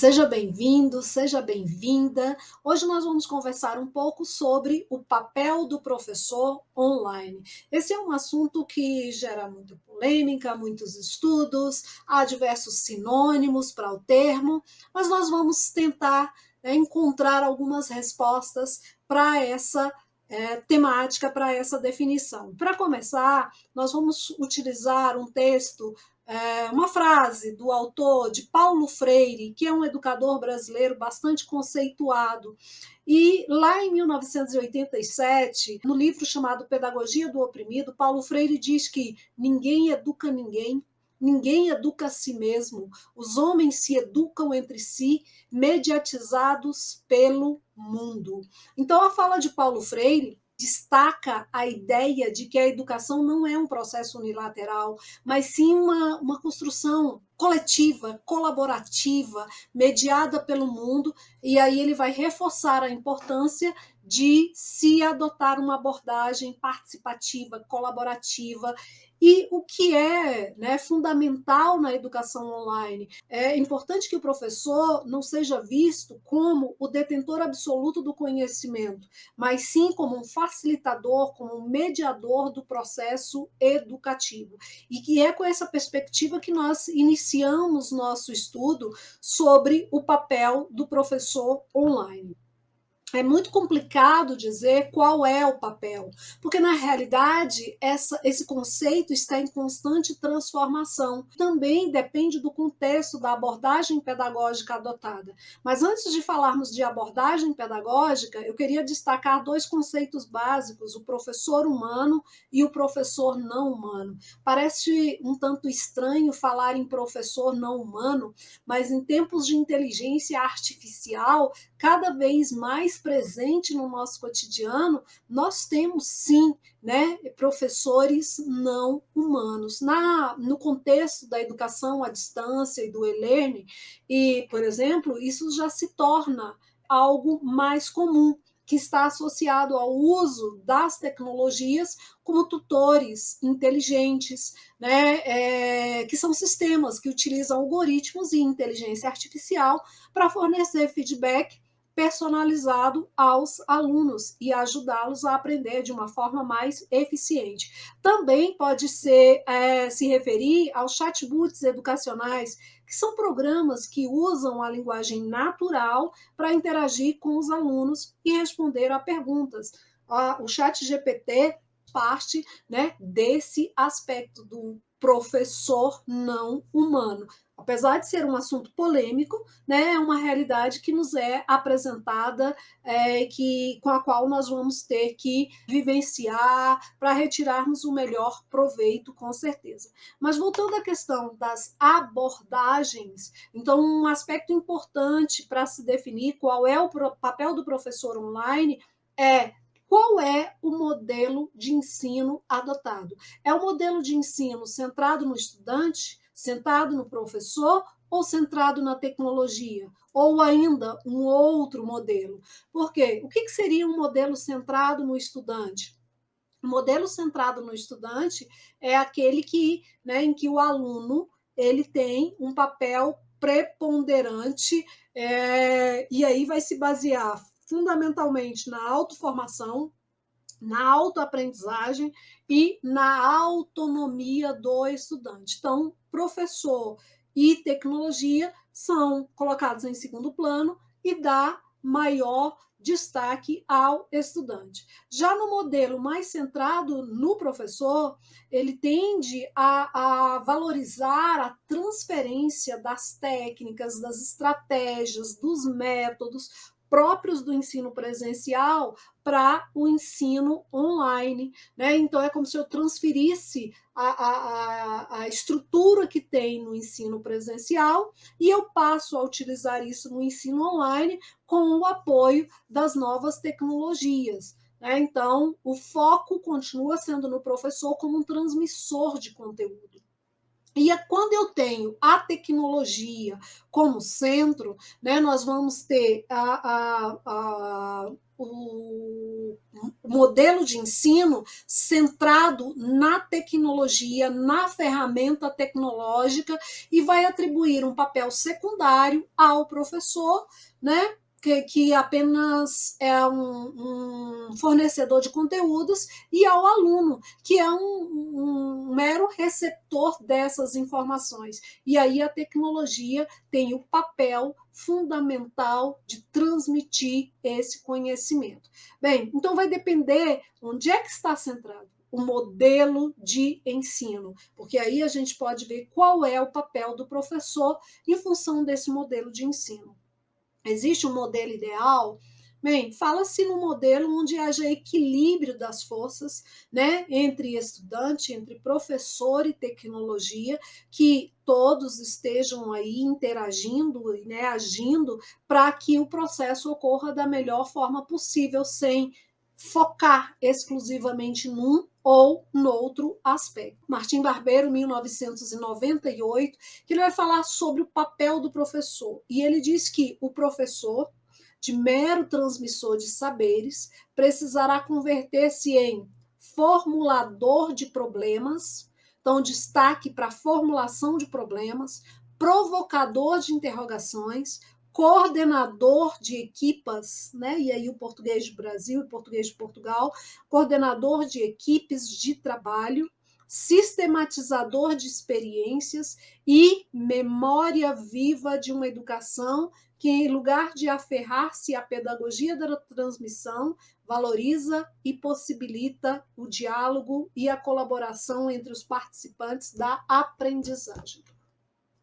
Seja bem-vindo, seja bem-vinda. Hoje nós vamos conversar um pouco sobre o papel do professor online. Esse é um assunto que gera muita polêmica, muitos estudos, há diversos sinônimos para o termo, mas nós vamos tentar encontrar algumas respostas para essa temática, para essa definição. Para começar, nós vamos utilizar um texto, uma frase do autor de Paulo Freire, que é um educador brasileiro bastante conceituado. E lá em 1987, no livro chamado Pedagogia do Oprimido, Paulo Freire diz que ninguém educa ninguém, ninguém educa a si mesmo, os homens se educam entre si, mediatizados pelo mundo. Então, a fala de Paulo Freire destaca a ideia de que a educação não é um processo unilateral, mas sim uma construção coletiva, colaborativa, mediada pelo mundo, e aí ele vai reforçar a importância de se adotar uma abordagem participativa, colaborativa, e o que é, fundamental na educação online. É importante que o professor não seja visto como o detentor absoluto do conhecimento, mas sim como um facilitador, como um mediador do processo educativo. E que é com essa perspectiva que nós iniciamos nosso estudo sobre o papel do professor online. É muito complicado dizer qual é o papel, porque na realidade esse conceito está em constante transformação. Também depende do contexto da abordagem pedagógica adotada. Mas antes de falarmos de abordagem pedagógica, eu queria destacar dois conceitos básicos: o professor humano e o professor não humano. Parece um tanto estranho falar em professor não humano, mas em tempos de inteligência artificial, cada vez mais presente no nosso cotidiano, nós temos sim, professores não humanos. No contexto da educação à distância e do e-learning, e, por exemplo, isso já se torna algo mais comum, que está associado ao uso das tecnologias como tutores inteligentes, que são sistemas que utilizam algoritmos e inteligência artificial para fornecer feedback personalizado aos alunos e ajudá-los a aprender de uma forma mais eficiente. Também pode se referir aos chatbots educacionais, que são programas que usam a linguagem natural para interagir com os alunos e responder a perguntas. O chat GPT parte, desse aspecto do professor não humano. Apesar de ser um assunto polêmico, é uma realidade que nos é apresentada, com a qual nós vamos ter que vivenciar para retirarmos o melhor proveito, com certeza. Mas voltando à questão das abordagens, então um aspecto importante para se definir qual é o papel do professor online é: qual é o modelo de ensino adotado? É um modelo de ensino centrado no estudante, centrado no professor, ou centrado na tecnologia? Ou ainda um outro modelo? Por quê? O que seria um modelo centrado no estudante? O modelo centrado no estudante é aquele em que o aluno ele tem um papel preponderante, e aí vai se basear fundamentalmente na autoformação, na autoaprendizagem e na autonomia do estudante. Então, professor e tecnologia são colocados em segundo plano e dá maior destaque ao estudante. Já no modelo mais centrado no professor, ele tende a valorizar a transferência das técnicas, das estratégias, dos métodos próprios do ensino presencial para o ensino online. Então, é como se eu transferisse a estrutura que tem no ensino presencial e eu passo a utilizar isso no ensino online com o apoio das novas tecnologias. Então, o foco continua sendo no professor como um transmissor de conteúdo. E quando eu tenho a tecnologia como centro, nós vamos ter o modelo de ensino centrado na tecnologia, na ferramenta tecnológica, e vai atribuir um papel secundário ao professor, né? Que apenas é um fornecedor de conteúdos, e ao aluno, que é um mero receptor dessas informações. E aí a tecnologia tem o papel fundamental de transmitir esse conhecimento. Bem, então vai depender onde é que está centrado o modelo de ensino, porque aí a gente pode ver qual é o papel do professor em função desse modelo de ensino. Existe um modelo ideal? Bem, fala-se no modelo onde haja equilíbrio das forças, né, entre estudante, entre professor e tecnologia, que todos estejam aí interagindo, né, agindo para que o processo ocorra da melhor forma possível, sem focar exclusivamente num ou noutro aspecto. Martim Barbeiro, 1998, que ele vai falar sobre o papel do professor. E ele diz que o professor, de mero transmissor de saberes, precisará converter-se em formulador de problemas, então destaque para a formulação de problemas, provocador de interrogações, coordenador de equipas, né? E aí o português do Brasil e o português de Portugal, coordenador de equipes de trabalho, sistematizador de experiências e memória viva de uma educação que, em lugar de aferrar-se à pedagogia da transmissão, valoriza e possibilita o diálogo e a colaboração entre os participantes da aprendizagem.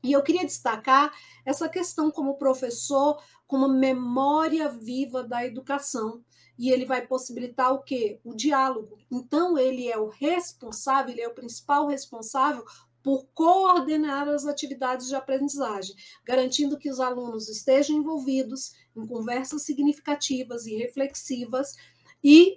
E eu queria destacar essa questão como professor, como memória viva da educação. E ele vai possibilitar o quê? O diálogo. Então, ele é o responsável, ele é o principal responsável por coordenar as atividades de aprendizagem, garantindo que os alunos estejam envolvidos em conversas significativas e reflexivas. E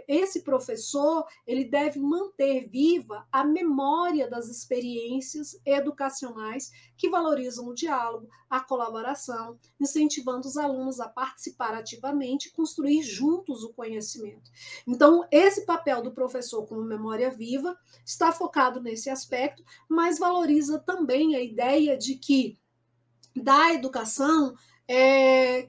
esse professor, ele deve manter viva a memória das experiências educacionais que valorizam o diálogo, a colaboração, incentivando os alunos a participar ativamente e construir juntos o conhecimento. Então, esse papel do professor como memória viva está focado nesse aspecto, mas valoriza também a ideia de que da educação,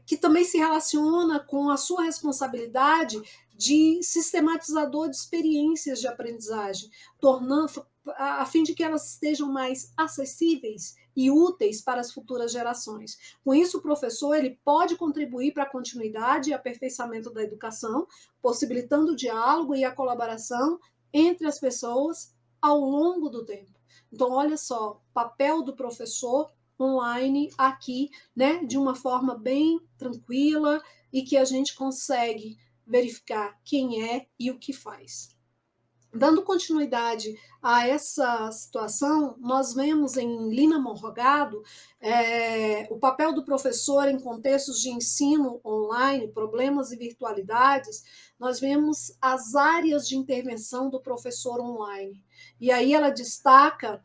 que também se relaciona com a sua responsabilidade de sistematizador de experiências de aprendizagem, tornando a fim de que elas estejam mais acessíveis e úteis para as futuras gerações. Com isso, o professor ele pode contribuir para a continuidade e aperfeiçoamento da educação, possibilitando o diálogo e a colaboração entre as pessoas ao longo do tempo. Então, olha só, papel do professor online aqui, né, de uma forma bem tranquila e que a gente consegue verificar quem é e o que faz. Dando continuidade a essa situação, nós vemos em Lina Morgado o papel do professor em contextos de ensino online, problemas e virtualidades. Nós vemos as áreas de intervenção do professor online. E aí ela destaca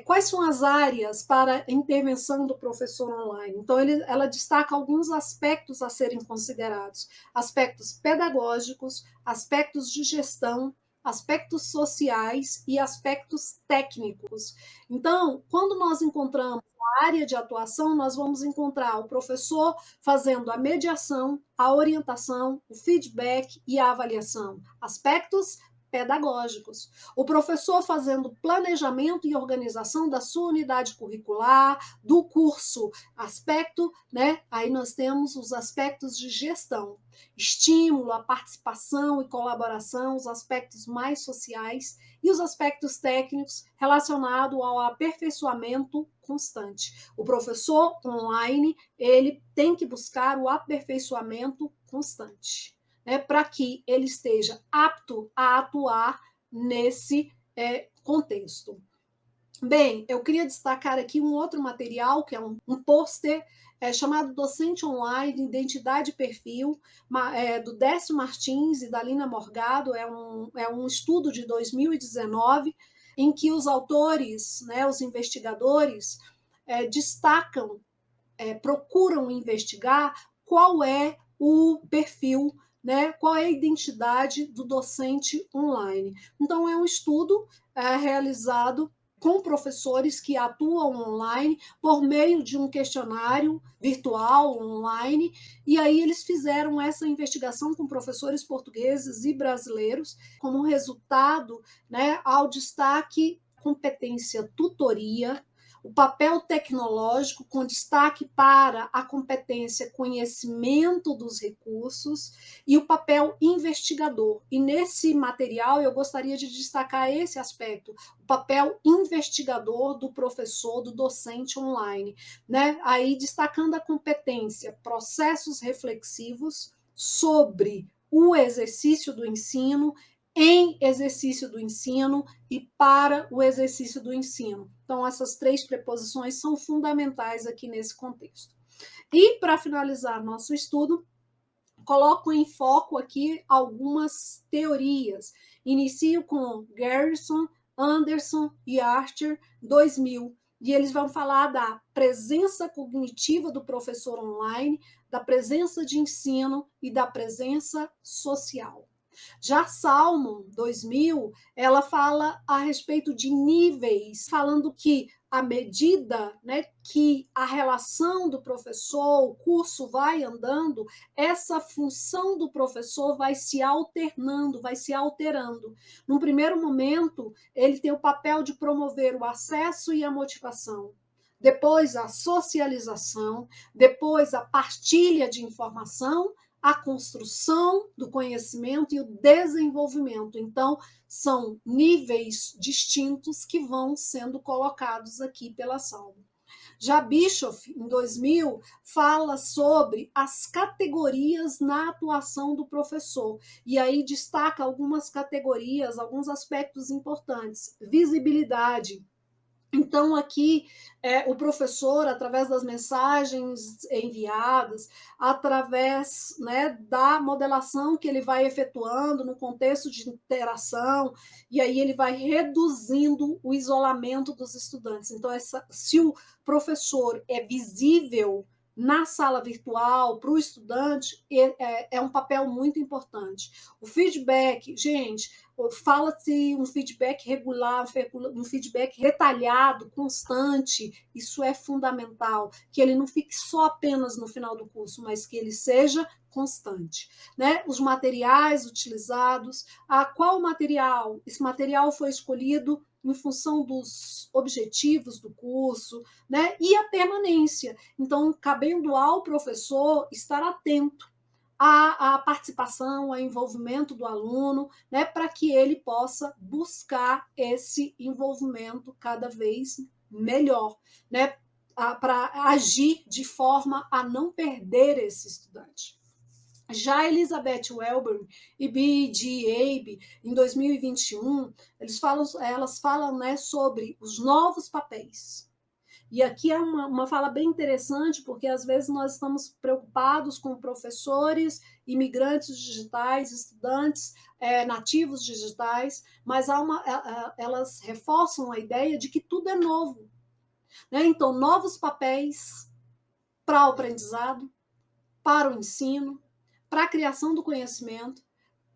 quais são as áreas para a intervenção do professor online. Então, ela destaca alguns aspectos a serem considerados: aspectos pedagógicos, aspectos de gestão, aspectos sociais e aspectos técnicos. Então, quando nós encontramos a área de atuação, nós vamos encontrar o professor fazendo a mediação, a orientação, o feedback e a avaliação. Aspectos pedagógicos. O professor fazendo planejamento e organização da sua unidade curricular, do curso, aspecto, né? Aí nós temos os aspectos de gestão, estímulo, a participação e colaboração, os aspectos mais sociais e os aspectos técnicos relacionados ao aperfeiçoamento constante. O professor online, ele tem que buscar o aperfeiçoamento constante, né, para que ele esteja apto a atuar nesse contexto. Bem, eu queria destacar aqui um outro material, que é um pôster chamado Docente Online, Identidade e Perfil, do Décio Martins e da Lina Morgado. É um estudo de 2019, em que os autores, né, os investigadores, destacam, procuram investigar qual é o perfil, né, qual é a identidade do docente online. Então, é um estudo realizado com professores que atuam online por meio de um questionário virtual online, e aí eles fizeram essa investigação com professores portugueses e brasileiros, como resultado, né, ao destaque competência tutoria, o papel tecnológico com destaque para a competência conhecimento dos recursos e o papel investigador. E nesse material eu gostaria de destacar esse aspecto, o papel investigador do professor, do docente online, né? Aí destacando a competência, processos reflexivos sobre o exercício do ensino, em exercício do ensino e para o exercício do ensino. Então, essas três preposições são fundamentais aqui nesse contexto. E, para finalizar nosso estudo, coloco em foco aqui algumas teorias. Inicio com Garrison, Anderson e Archer, 2000. E eles vão falar da presença cognitiva do professor online, da presença de ensino e da presença social. Já Salmon, 2000, ela fala a respeito de níveis, falando que à medida, né, que a relação do professor, o curso vai andando, essa função do professor vai se alternando, vai se alterando. Num primeiro momento, ele tem o papel de promover o acesso e a motivação. Depois, a socialização, depois, a partilha de informação, a construção do conhecimento e o desenvolvimento. Então, são níveis distintos que vão sendo colocados aqui pela Salmo. Já Bischoff, em 2000, fala sobre as categorias na atuação do professor. E aí destaca algumas categorias, alguns aspectos importantes. Visibilidade. Então, aqui, o professor, através das mensagens enviadas, através, né, da modelação que ele vai efetuando no contexto de interação, e aí ele vai reduzindo o isolamento dos estudantes. Então, se o professor é visível na sala virtual para o estudante, é um papel muito importante. O feedback, gente, fala-se um feedback regular, um feedback retalhado, constante, isso é fundamental, que ele não fique só apenas no final do curso, mas que ele seja constante. Né? Os materiais utilizados, qual material? Esse material foi escolhido em função dos objetivos do curso, né? E a permanência. Então, cabendo ao professor estar atento a participação, ao envolvimento do aluno, né, para que ele possa buscar esse envolvimento cada vez melhor, né, para agir de forma a não perder esse estudante. Já Elizabeth Welburn e B.G. Abe, em 2021, elas falam, né, sobre os novos papéis. E aqui é uma fala bem interessante, porque às vezes nós estamos preocupados com professores, imigrantes digitais, estudantes nativos digitais, mas elas reforçam a ideia de que tudo é novo. Né? Então, novos papéis para o aprendizado, para o ensino, para a criação do conhecimento,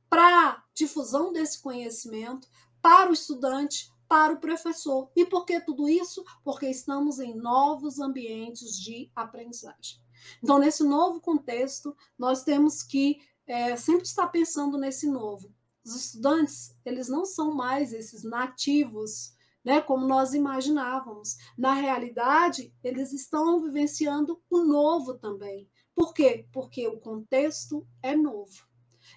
para a difusão desse conhecimento, para o estudante, para o professor. E por que tudo isso? Porque estamos em novos ambientes de aprendizagem. Então, nesse novo contexto, nós temos que sempre estar pensando nesse novo. Os estudantes, eles não são mais esses nativos, né, como nós imaginávamos. Na realidade, eles estão vivenciando o novo também. Por quê? Porque o contexto é novo.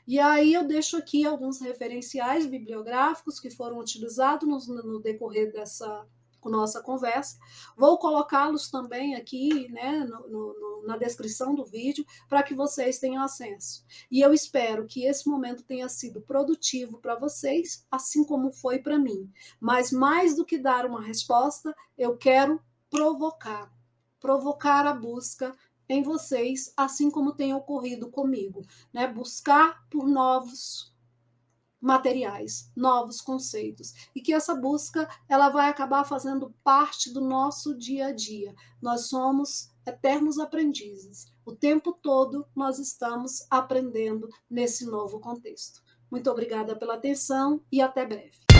E aí eu deixo aqui alguns referenciais bibliográficos que foram utilizados no decorrer dessa nossa conversa. Vou colocá-los também aqui, né, na descrição do vídeo, para que vocês tenham acesso. E eu espero que esse momento tenha sido produtivo para vocês, assim como foi para mim. Mas mais do que dar uma resposta, eu quero provocar a busca em vocês, assim como tem ocorrido comigo, né? Buscar por novos materiais, novos conceitos, e que essa busca ela vai acabar fazendo parte do nosso dia a dia. Nós somos eternos aprendizes. O tempo todo nós estamos aprendendo nesse novo contexto. Muito obrigada pela atenção e até breve.